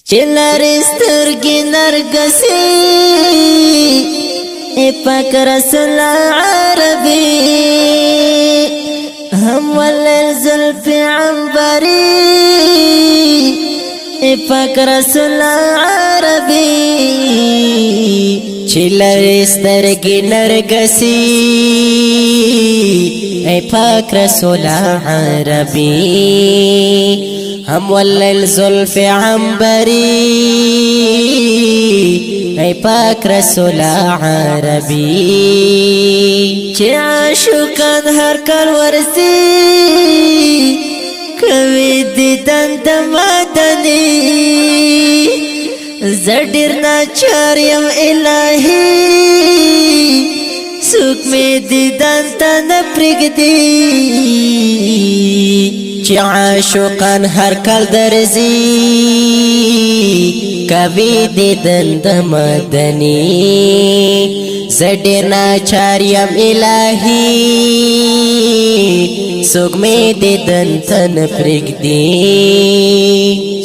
چلاری سترگی نرگسی ای پاک رسول عربی هم واللیل زلف عنبری ای پاک رسول عربی چلاری سترگی نرگسی ای پاک رسول عربی هم واللیل زلف عنبری ای پاک رسول عربی چه عاشقان هر کال ورسی کوي دیدن د مدني زډیر ناچار یم الهی سوک می دیدن ته نه پرېږدي چې عاشقان هر کال درځي کوي دیدن د مدني زډیر ناچار یم الهی سوک می دیدن ته نه پرېږدي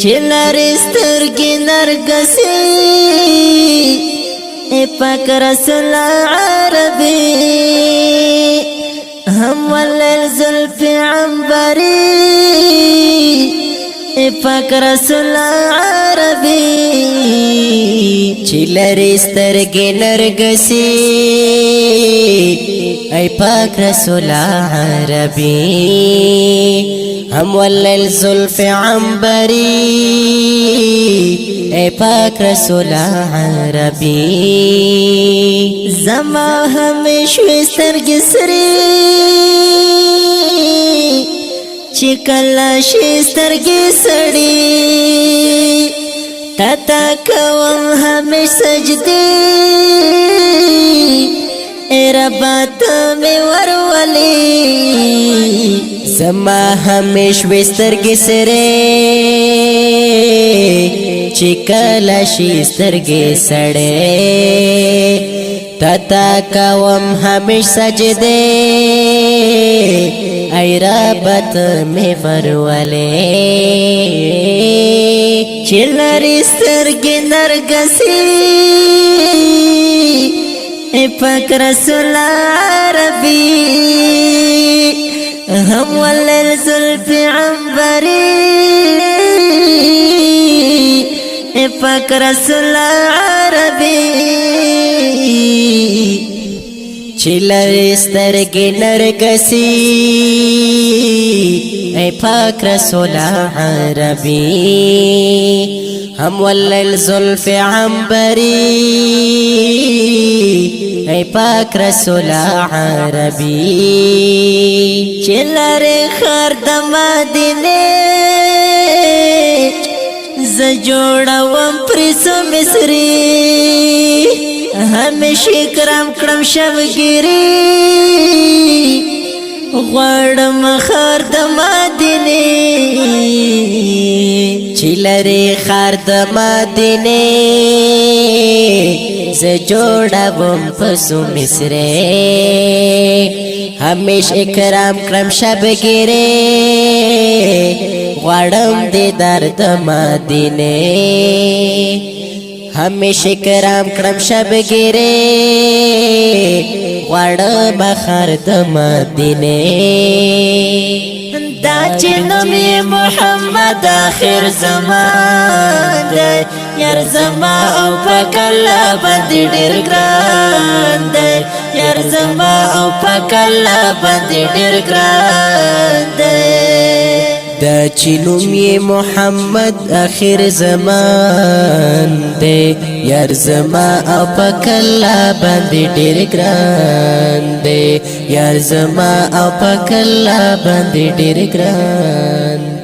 چې لارې سترګې نرګسي ای پاک رسول عربی هم واللیل زلف عنبری ای پاک رسول عربی چې لري سترګې نرګسي ای پاک رسول عربی هم واللیل زلف عنبری ای پاک رسول عربی زما همیشه سترګې سرې چې کله شي سترګې سړې تا کوم همیشه سجدې ای ربا ته مې ورولې زما همیشه سترګې سرې چې کله شي سترګې سړې تا کوم همیشه سجدې ای رب ته مې ورولې چې لري سترګې نرګسي ای پاک رسول عربی هم واللیل زلف عنبری ای پاک رسول عربی چې لري سترګې نرګسي ای پاک رسول عربی هم واللیل زلف عنبری ای پاک رسول عربی چې لري خر د مدینه ز جوړوم پرسو مصری همیشه کرم کړم شبګری غواړم خر د مدینه چې لري خر د مدینه ز جوړوم پرسو مصری همیشه کرم کړم شبګری غواړم دیدار د مدینه همیشه کرام کړم شبګری غواړم خر د مدینه دا چې نوم محمد اخر زمان دی یار زما او پکلا باندې ډېر ګران دی یار زما او پکلا باندې ډېر ګران دی دا چې نوم محمد اخر زمان دی یار زما او پکلا باندې ډېر ګران دی یار زما او پکلا باندې ډېر ګران